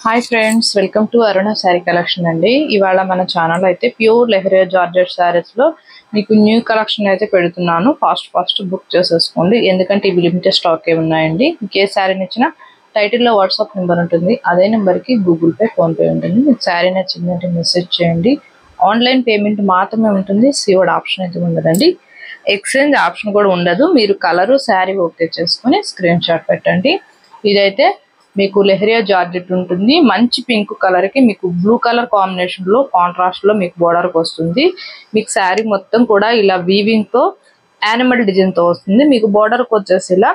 Hi friends, welcome to Aruna Saree Collection అండి. ఇవాళ మన ఛానల్ అయితే ప్యూర్ లెహరియా జార్జెట్ సారీస్ లో మీకు న్యూ కలెక్షన్ అయితే పెడుతున్నాను. ఫాస్ట్ బుక్ చేసేసుకోండి, ఎందుకంటే ఇవి లిమిటెడ్ స్టాక్ ఏ ఉన్నాయండి. మీకు ఏ సారీ నచ్చినా టైటిల్ లో వాట్సాప్ నెంబర్ ఉంటుంది, అదే నెంబర్ కి గూగుల్ పే ఫోన్ పే ఉంటుంది. మీకు సారీ నచ్చిందంటే మెసేజ్ చేయండి. ఆన్లైన్ పేమెంట్ మాత్రమే ఉంటుంది, సీఓడి ఆప్షన్ అయితే ఉండదండి. ఎక్స్చేంజ్ ఆప్షన్ కూడా ఉండదు. మీరు కలరు సారీ ఓకే చేసుకుని స్క్రీన్ షాట్ పెట్టండి. ఇదైతే మీకు లెహరియా జార్జెట్ ఉంటుంది. మంచి పింక్ కలర్ కి మీకు బ్లూ కలర్ కాంబినేషన్ లో కాంట్రాస్ట్ లో మీకు బోర్డర్ కి వస్తుంది. మీకు శారీ మొత్తం కూడా ఇలా వీవింగ్ తో యానిమల్ డిజైన్ తో వస్తుంది. మీకు బోర్డర్ కి వచ్చేసి ఇలా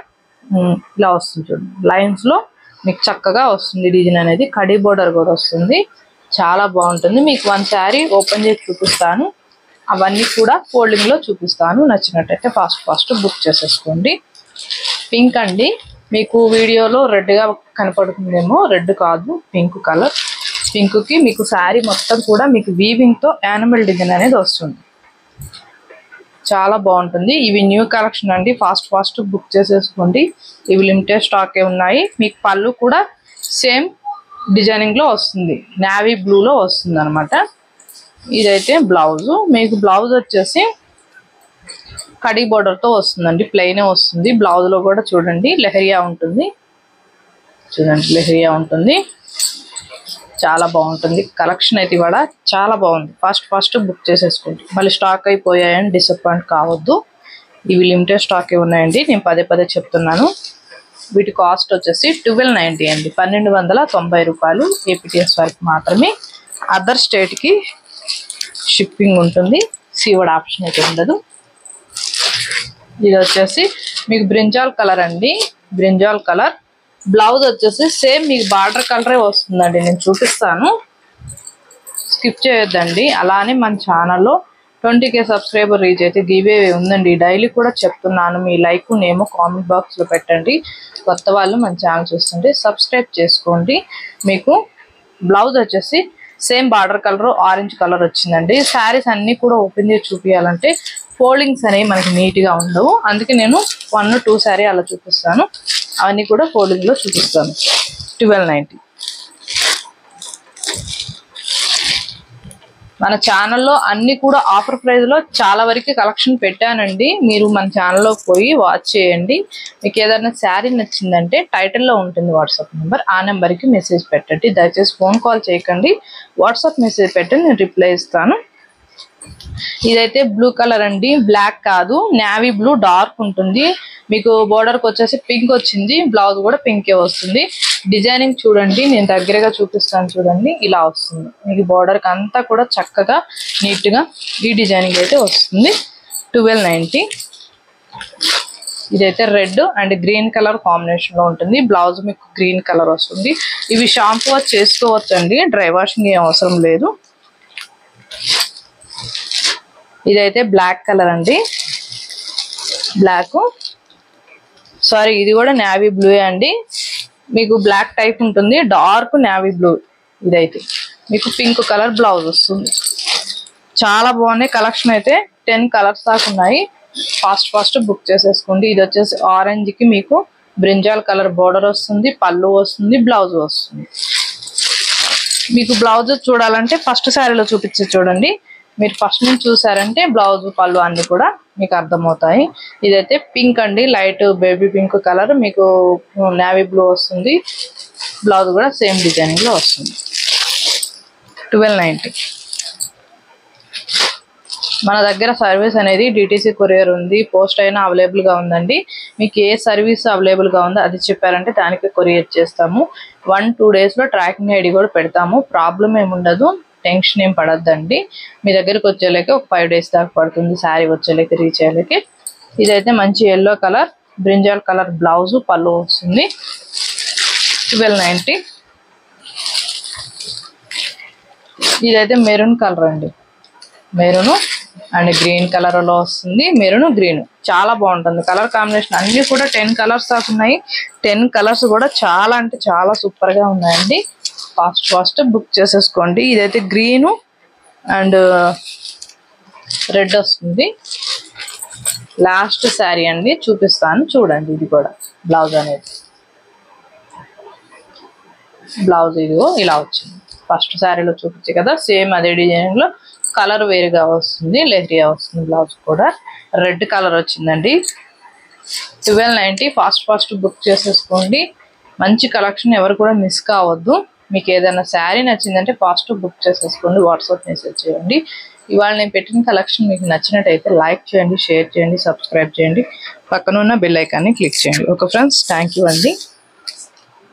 వస్తుంది చూడండి, లైన్స్ లో మీకు చక్కగా వస్తుంది డిజైన్ అనేది. కడీ బోర్డర్ కూడా వస్తుంది, చాలా బాగుంటుంది. మీకు వన్ శారీ ఓపెన్ చేసి చూపిస్తాను, అవన్నీ కూడా ఫోల్డింగ్ లో చూపిస్తాను. నచ్చినట్టయితే ఫాస్ట్ బుక్ చేసేసుకోండి. పింక్ అండి, మీకు వీడియోలో రెడ్ గా కనపడుతుందేమో, రెడ్ కాదు పింక్ కలర్. పింక్ కి మీకు శారీ మొత్తం కూడా మీకు వీవింగ్ తో యానిమల్ డిజైన్ అనేది వస్తుంది, చాలా బాగుంటుంది. ఇవి న్యూ కలెక్షన్ అండి, ఫాస్ట్ బుక్ చేసేసుకోండి. ఇవి లిమిటెడ్ స్టాక్ ఏ ఉన్నాయి. మీకు పళ్ళు కూడా సేమ్ డిజైనింగ్ లో వస్తుంది, నేవీ బ్లూ లో వస్తుంది అనమాట. ఇదైతే బ్లౌజ్, మీకు బ్లౌజ్ వచ్చేసి కడీ బోర్డర్ తో వస్తుందండి, ప్లెయిన్ వస్తుంది. బ్లౌజ్ లో కూడా చూడండి లెహరియా ఉంటుంది, చూడండి లెహరియా ఉంటుంది, చాలా బాగుంటుంది. కలెక్షన్ అయితే ఇవాళ చాలా బాగుంది. ఫాస్ట్ బుక్ చేసేసుకోండి, మళ్ళీ స్టాక్ అయిపోయాయని డిసప్పాయింట్ కావద్దు. ఇవి లిమిటెడ్ స్టాక్ ఏ ఉన్నాయండి, నేను పదే చెప్తున్నాను. వీటి కాస్ట్ వచ్చేసి 1290 అండి, 1290 రూపాయలు. ఏపీటీఎస్ వరకు మాత్రమే. అదర్ స్టేట్ కి షిప్పింగ్ ఉంటుంది, సీఓడి ఆప్షన్ అయితే ఉండదు. ఇది వచ్చేసి మీకు బ్రింజాల్ కలర్ అండి, బ్రింజాల్ కలర్. బ్లౌజ్ వచ్చేసి సేమ్ మీకు బార్డర్ కలరే వస్తుందండి, నేను చూపిస్తాను, స్కిప్ చేయొద్దండి. అలానే మన ఛానల్లో 20K సబ్స్క్రైబర్ రీచ్ అయితే గివే ఉందండి. డైలీ కూడా చెప్తున్నాను, మీ లైక్ నేమో కామెంట్ బాక్స్ లో పెట్టండి. కొత్త వాళ్ళు మన ఛానల్ చూస్తుంటే సబ్స్క్రైబ్ చేసుకోండి. మీకు బ్లౌజ్ వచ్చేసి same border colour orange colour వచ్చిందండి. శారీస్ అన్ని కూడా ఓపెన్ చేసి చూపించాలంటే ఫోల్డింగ్స్ అనేవి మనకి నీట్ గా ఉండవు, అందుకే నేను 1-2 శారీ అలా చూపిస్తాను. అవన్నీ కూడా ఫోల్డింగ్ లో చూపిస్తాను. 1290. మన ఛానల్లో అన్ని కూడా ఆఫర్ ప్రైస్ లో చాలా వరకు కలెక్షన్ పెట్టానండి. మీరు మన ఛానల్లో పోయి వాచ్ చేయండి. మీకు ఏదైనా శారీ నచ్చిందంటే టైటిల్లో ఉంటుంది వాట్సాప్ నెంబర్, ఆ నెంబర్కి మెసేజ్ పెట్టండి. దయచేసి ఫోన్ కాల్ చేయకండి, వాట్సాప్ మెసేజ్ పెట్టి నేను రిప్లై ఇస్తాను. ఇదైతే బ్లూ కలర్ అండి, బ్లాక్ కాదు, నేవీ బ్లూ డార్క్ ఉంటుంది. మీకు బోర్డర్ కి వచ్చేసి పింక్ వచ్చింది, బ్లౌజ్ కూడా పింకే వస్తుంది. డిజైనింగ్ చూడండి, నేను దగ్గరగా చూపిస్తాను చూడండి, ఇలా వస్తుంది. మీకు బోర్డర్ కి అంతా కూడా చక్కగా నీట్ గా ఈ డిజైనింగ్ అయితే వస్తుంది. 1290. ఇదైతే red and green colour combination లో ఉంటుంది. బ్లౌజ్ మీకు గ్రీన్ కలర్ వస్తుంది. ఇవి షాంపూ వాష్ చేసుకోవచ్చు అండి, డ్రై వాషింగ్ ఏం అవసరం లేదు. ఇదైతే బ్లాక్ కలర్ అండి, బ్లాక్ సారీ ఇది కూడా నేవీ బ్లూ అండి. మీకు బ్లాక్ టైప్ ఉంటుంది, డార్క్ నేవీ బ్లూ. ఇదైతే మీకు పింక్ కలర్ బ్లౌజ్ వస్తుంది. చాలా బాగున్నాయి కలెక్షన్ అయితే. 10 కలర్స్ దాకా ఉన్నాయి. ఫాస్ట్ బుక్ చేసేసుకోండి. ఇది వచ్చేసి ఆరెంజ్ కి మీకు బ్రింజాల్ కలర్ బోర్డర్ వస్తుంది, పళ్ళు వస్తుంది, బ్లౌజ్ వస్తుంది. మీకు బ్లౌజ్ చూడాలంటే ఫస్ట్ శారీలో చూపించి చూడండి. మీరు ఫస్ట్ నుంచి చూసారంటే బ్లౌజ్ పళ్ళు అన్ని కూడా మీకు అర్థమవుతాయి. ఇదైతే పింక్ అండి, లైట్ బేబీ పింక్ కలర్, మీకు నేవీ బ్లూ వస్తుంది. బ్లౌజ్ కూడా సేమ్ డిజైనింగ్ లో వస్తుంది. 1290. మన దగ్గర సర్వీస్ అనేది డిటిసి కొరియర్ ఉంది, పోస్ట్ అయినా అవైలబుల్ గా ఉందండి. మీకు ఏ సర్వీస్ అవైలబుల్ గా ఉందో అది చెప్పారంటే దానికి కొరియర్ చేస్తాము. 1-2 డేస్ లో ట్రాకింగ్ ఐడి కూడా పెడతాము, ప్రాబ్లం ఏముండదు, టెన్షన్ ఏం పడద్దండి. మీ దగ్గరకు వచ్చేలేక ఒక 5 డేస్ దాకా పడుతుంది శారీ వచ్చేలేక రీచ్ అయ్యేలేక. ఇదైతే మంచి yellow colour, brinjal colour blouse, పళ్ళు వస్తుంది. 1290. ఇదైతే మెరూన్ కలర్ అండి, మెరూన్ అండ్ గ్రీన్ కలర్ లో వస్తుంది. మెరూన్ గ్రీన్ చాలా బాగుంటుంది కలర్ కాంబినేషన్. అన్ని కూడా 10 కలర్స్ దాకా ఉన్నాయి. 10 కలర్స్ కూడా చాలా అంటే చాలా సూపర్ గా ఉన్నాయండి. ఫాస్ట్ బుక్ చేసేసుకోండి. ఇదైతే గ్రీన్ అండ్ రెడ్ వస్తుంది. లాస్ట్ శారీ అండి, చూపిస్తాను చూడండి. ఇది కూడా బ్లౌజ్ అనేది బ్లౌజ్ ఇదిగో ఇలా వచ్చింది. ఫస్ట్ శారీలో చూపించే కదా సేమ్ అదే డిజైన్లో కలర్ వేరుగా వస్తుంది, లెహరియా వస్తుంది. బ్లౌజ్ కూడా రెడ్ కలర్ వచ్చిందండి. 1290 ఫాస్ట్ బుక్ చేసేసుకోండి. మంచి కలెక్షన్, ఎవరు కూడా మిస్ కావద్దు. మీకు ఏదైనా శారీ నచ్చిందంటే ఫాస్ట్ బుక్ చేసేసుకోండి, వాట్సాప్ మెసేజ్ చేయండి. ఇవాళ నేను పెట్టిన కలెక్షన్ మీకు నచ్చినట్టయితే లైక్ చేయండి, షేర్ చేయండి, సబ్స్క్రైబ్ చేయండి, పక్కన ఉన్న బెల్ ఐకాన్ని క్లిక్ చేయండి. ఓకే ఫ్రెండ్స్, థ్యాంక్ యూ అండి.